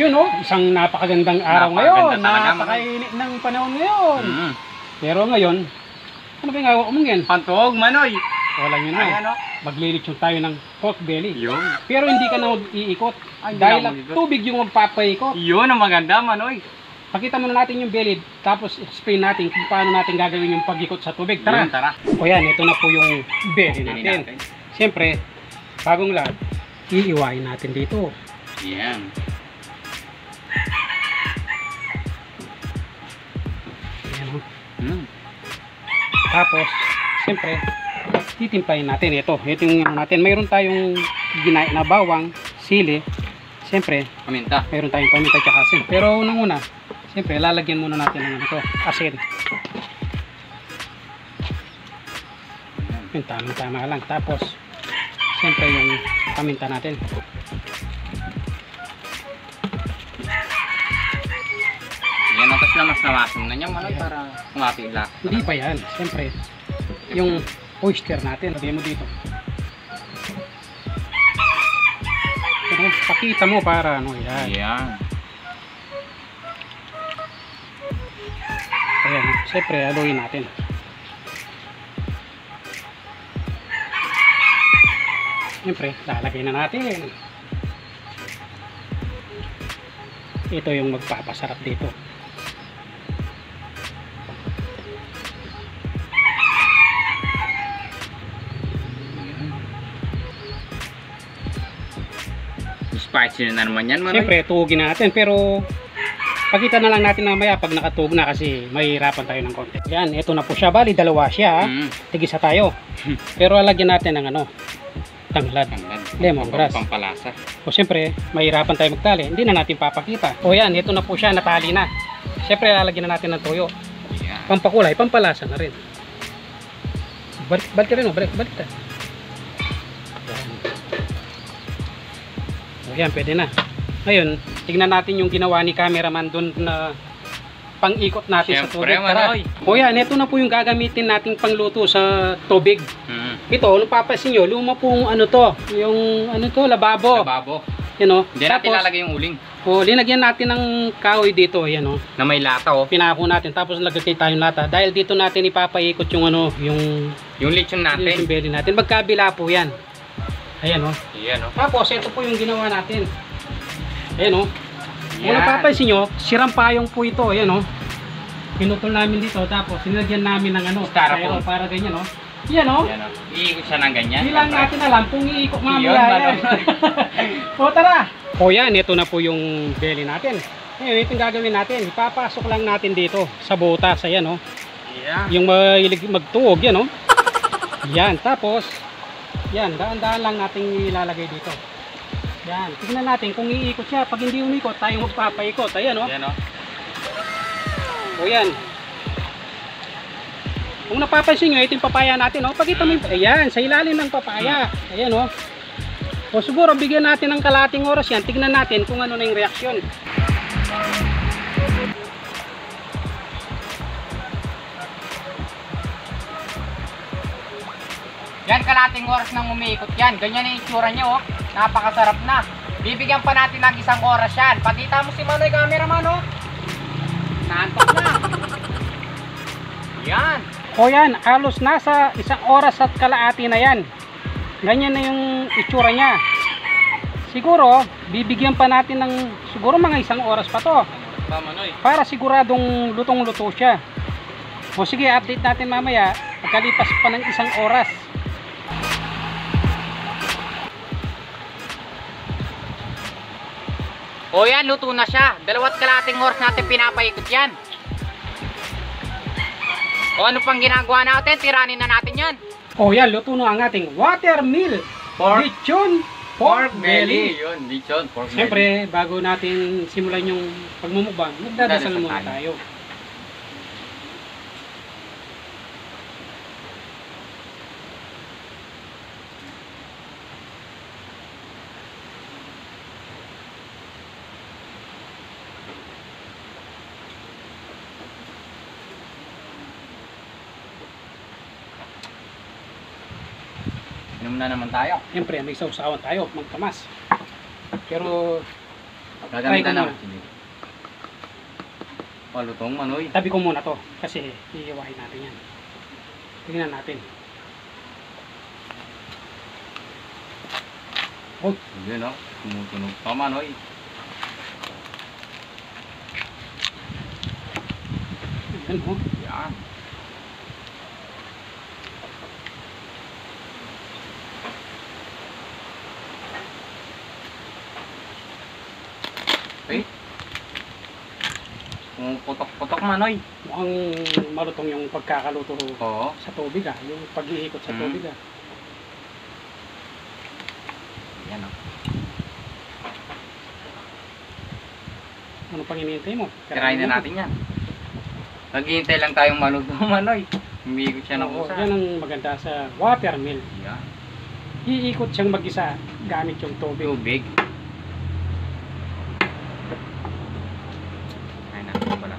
Ayun oh, isang napakagandang araw ngayon. Napakainit ng panahon ngayon. Pero ngayon, ano ba yung hawak mong yan? Pantog, Manoy. Wala yun na. Ayan, Maglilitsyon tayo ng pork belly. Yun. Pero hindi ka na mag-iikot. Ay, Dahil hindi ang na tubig yung magpapaikot. Yun ang maganda, Manoy. Pakita muna natin yung belly, tapos explain natin kung paano natin gagawin yung pag-ikot sa tubig. Tara! Yun, tara. O yan, ito na po yung belly natin. Siyempre, bagong lahat, iiwain natin dito. Yan. Ayan o. Tapos, siyempre, titimplahin natin ito. Ito yung natin. Mayroon tayong ginain na bawang, sili. Siyempre, Paminta. mayroon tayong paminta at asin. Pero unang-una, siyempre, lalagyan muna natin ng ito, asin. Yung tama-tama lang. Tapos, siyempre, yung paminta natin. Yan ang tapos lamas na wasan na niya, Manoy, para kumapila. Hindi pa yan. Siyempre, yung oyster natin, lagyan mo dito. Pero, pakita mo para ano, yan. Yan. Ayan, siyempre, haluin natin. Siyempre, lalagay na natin. Ito yung magpapasarap dito. Spicy na naman yan, Manoy. Siyempre, tugin natin. Pero, pakita na lang natin mamaya pag nakatug na kasi mahihirapan tayo ng konti. Yan, ito na po siya. Bali, dalawa siya. Tigisa tayo. Pero, alagyan natin ng ano, tanglad. Lemongrass. Pampalasa. O siyempre, mahirapan tayo magtali. Hindi na natin papakita. O yan, ito na po siya, natali na. Siyempre, lalagyan na natin ng toyo. Yan. Pampakulay, pampalasa na rin. Balik ka rin, balik ka. Yan. O yan, pwede na. Ngayon, tignan natin yung ginawa ni cameraman doon na pang-ikot natin sa tubig. Manoy. O yan, ito na po yung gagamitin nating pangluto sa tubig. Ito, ano papasin nyo, luma pong ano to, yung ano to, lababo. Lababo. Yan o. Hindi natin lalagay yung uling. O, linagyan natin ng kahoy dito, yan o. Na may lata, oh. Pinako natin, tapos lagay tayong lata. Dahil dito natin ipapaikot yung ano, yung lechon natin. Yung belly natin. Magkabila po yan. Ayan o. Ayan, oh. Tapos, ito po yung ginawa natin. Ayan o. Kung napapansin nyo, sirampayong po ito. Ayan o. Pinutol namin dito, tapos sinilagyan namin ng ano, styrofoam. para ganyan o. Yan o. Ayan, oh. Iikot siya ng ganyan. Hindi lang natin alam kung iikot mamaya. Yun, O tara. O yan, ito na po yung belly natin. Ngayon, ito yung gagawin natin. Ipapasok lang natin dito sa butas. Ayan o. Yeah. Yung magtuog, yan o. Yan, tapos, yan, daan-daan lang natin ilalagay dito. Yan, tignan natin kung iikot siya. Pag hindi umikot, tayo magpapaikot. Ayan o. Ayan, oh. O yan. Kung napapansin nyo, ito yung papaya natin, oh. Pakita mo yung, ayan, sa ilalim ng papaya. Ayan, oh. O siguro, bigyan natin ng kalating oras yan. Tignan natin kung ano na yung reaksyon. Yan, kalating oras nang umiikot yan. Ganyan yung itsura niya, oh. Napakasarap na. Bibigyan pa natin ng isang oras yan. Pakita mo si Manoy, cameraman, oh. Naantok na. Yan. O yan, halos nasa isang oras at kalahati na yan. Ganyan na yung itsura niya. Siguro, bibigyan pa natin ng siguro mga isang oras pa to. Para siguradong lutong-luto siya. O sige, update natin mamaya pagkalipas pa ng isang oras. O yan, luto na siya. 2 kalating oras natin pinapaikot yan. O ano pang ginagawa natin? Tiranin na natin yan. O yan, luto na ang ating watermeal lechon pork belly. Yun, lechon pork belly. Siyempre, bago natin simulan yung pagmumukbang, magdadasal muna tayo. Inom na naman tayo. Siyempre, may sausawan tayo, magkamas. Pero, Gagamitan Try ko na. Sige. Palutong manoy. Tabi ko muna to kasi iiwain natin yan. Tingnan natin. Oh, Yun o. Tumutunog pa manoy. yan oh. Yan. Eh. Putok-putok manoy. Mukhang malutong yung pagkakaluto Oo. sa tubig yung pag-iikot sa tubig Yan o. Ano pang hinihintay mo? Tirahin na natin yan. Naghihintay lang tayong maluto manoy. Umiikot siya ng Oo, usa. yan ang maganda sa watermill. Yan. Iikot siyang mag-isa gamit yung tubig. Tubig. Ay natin pala.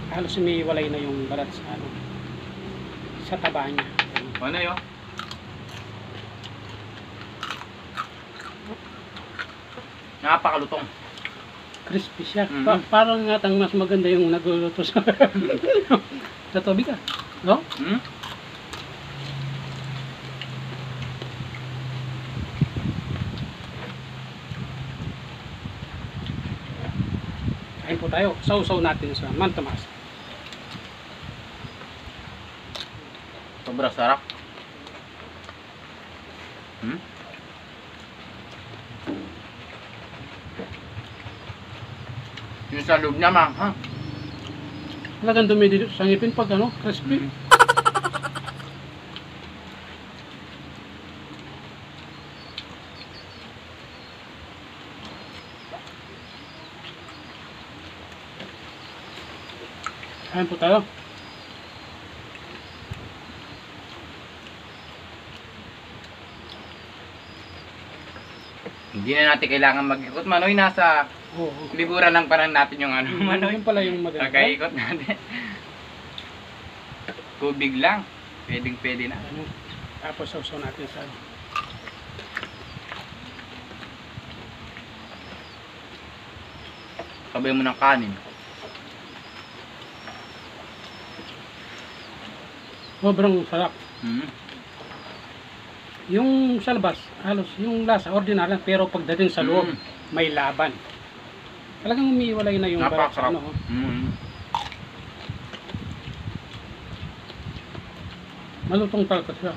Halos umiiwalay na yung balat sa sa taba niya. Ano yun? Napakalutong. Crispy siya. Mhm. Parang natang mas maganda yung nagluluto sa sa tubig no? Hmm? Kain po tayo. Sausaw natin sa mantamas. Sobrang sarap. Hmm? Yung sa loob niya, ma'am, ha? Talagang dumi dito sa ngipin pag crispy. Kain po tayo. Hindi na natin kailangan mag-ikot, manoy. Nasa Oo. liburan lang parang natin yung ano, manoy. Yun pala yung maganda. Nagkaikot natin. Tubig lang. Pwedeng-pwede na. Tapos sausaw natin sa Sabay mo ng kanin. sobrang sarap. Hmm. Yung sa labas, halos yung lasa ordinary lang, pero pagdating sa loob, may laban. Talagang umiiwalay na yung balat sa Napakasarap. Malutong talaga siya.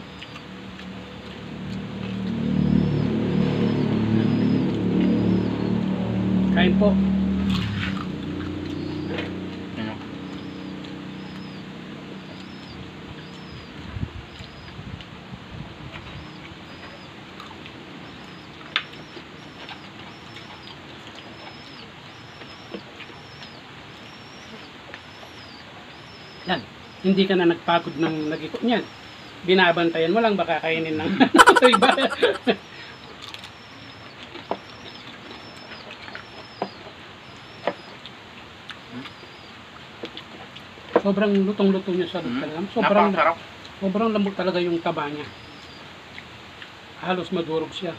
Kain po. Ano? Yan. Hindi ka na nagpagod ng nag-ikot niyan. Binabantayan mo lang baka kainin ng iba. Sobrang lutong-luto niya sa talaga. Napakasarap. Sobrang lambot talaga yung taba niya. Halos madurog siya.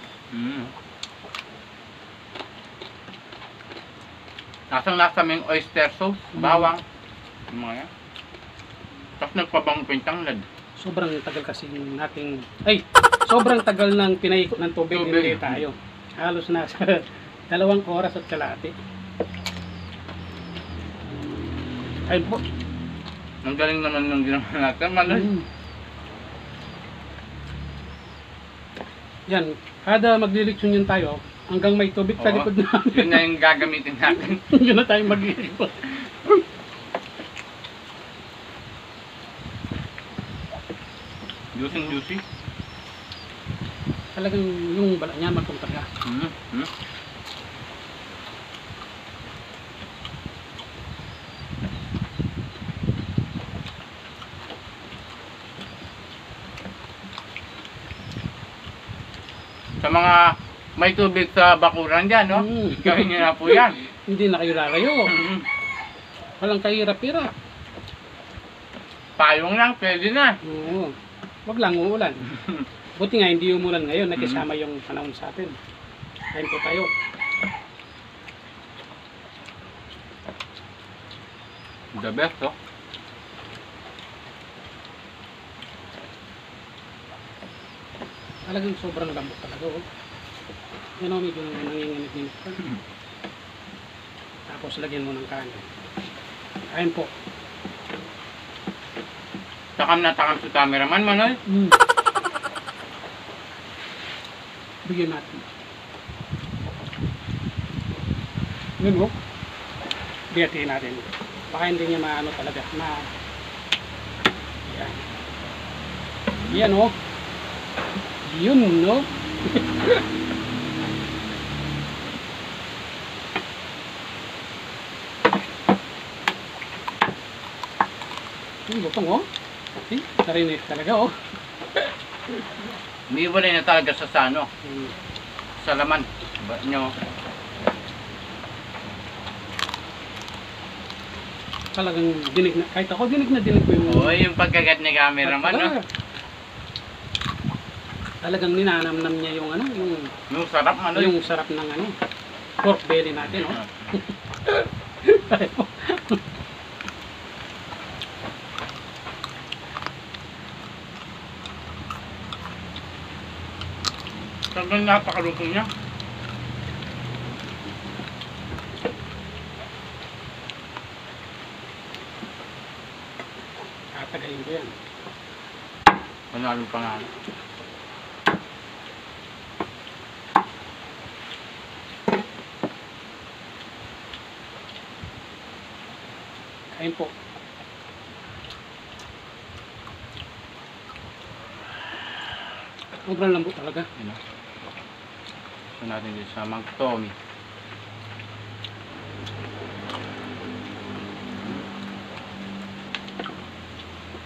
Lasang-lasa may oyster sauce, bawang, yung mga yan. Tapos nagpabang pintanglad. Sobrang tagal kasi nating sobrang tagal nang pinaikot ng tubig hindi tayo. Halos nasa 2 oras at kalahati. Ayun po. Ang galing naman ng ginawa natin, manoy. Yan, kada magliliksyon yun tayo, hanggang may tubig sa Oo. likod natin. Yun na yung gagamitin natin. Yun na tayo mag-iikot. Juicy. Talagang yung bala niya matong talaga. Sa mga may tubig sa bakuran dyan, no? Gawin nyo na po yan. Hindi na kayo lalayo. Walang kahirap-hirap. Payong lang, pwede na. Oo. Wag lang uulan. Buti nga hindi umulan ngayon, nakisama yung panahon sa atin. Kain po tayo. The best, oh. Talagang sobrang lambot talaga, oh. Yan, oh, medyo nanginginig-nginig pa. Tapos lagyan mo ng kanin. Kain po. Takam na takam si cameraman, Manoy. Bigyan natin. Yun, oh. Biyatiin natin. Baka hindi niya maano talaga. Yan. Yan, oh. Yun, no? Yung lutong, oh. Narinig talaga, oh. Umiwalay na talaga sa ano, Hmm. sa laman. Ba nyo? Talagang dinig na, kahit ako dinig ko yung... Oo, yung pagkagat ni cameraman, no? Talagang ninanamnam niya yung ano, Yung sarap, Manoy. yung sarap ng ano, pork belly natin, oh. Talagang napakalutong niya. Tatagayin ko yan. Panalo pa nga. Kain po. Sobrang lambot talaga. Yun, oh. So natin dito sa Magtomi.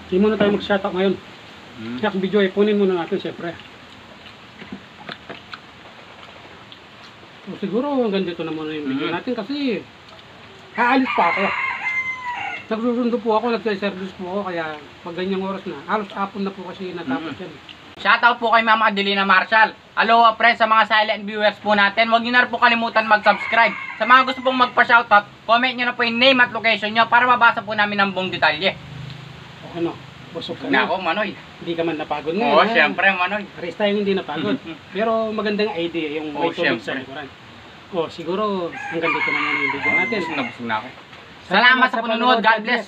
Hindi muna tayo mag-shoutout ngayon. Hmm. Kaya kung video ay punin muna natin siyempre. So, siguro hanggang dito na muna yung video natin kasi aalis pa ako. Nagsusundo po ako, nagsa-service po ako kaya pag ganyang oras na, halos apon na po kasi natapos yan. Shoutout po kay Ma'am Adelina Marshall. Aloha friends sa mga silent viewers po natin. Huwag niyo na po kalimutan mag-subscribe. Sa mga gusto pong magpa-shoutout, comment niyo na po yung name at location niyo para mabasa po namin ang buong detalye. O ano, busog ka Na na. ako, Manoy. Hindi ka man napagod ngayon. Oo, ha? syempre, Manoy. Pares tayong hindi napagod. Pero magandang idea yung may Oo, tulog sa syempre. likuran. O siguro hanggang dito na muna yung video natin. Busog na ako. Salamat sa panunood. God bless.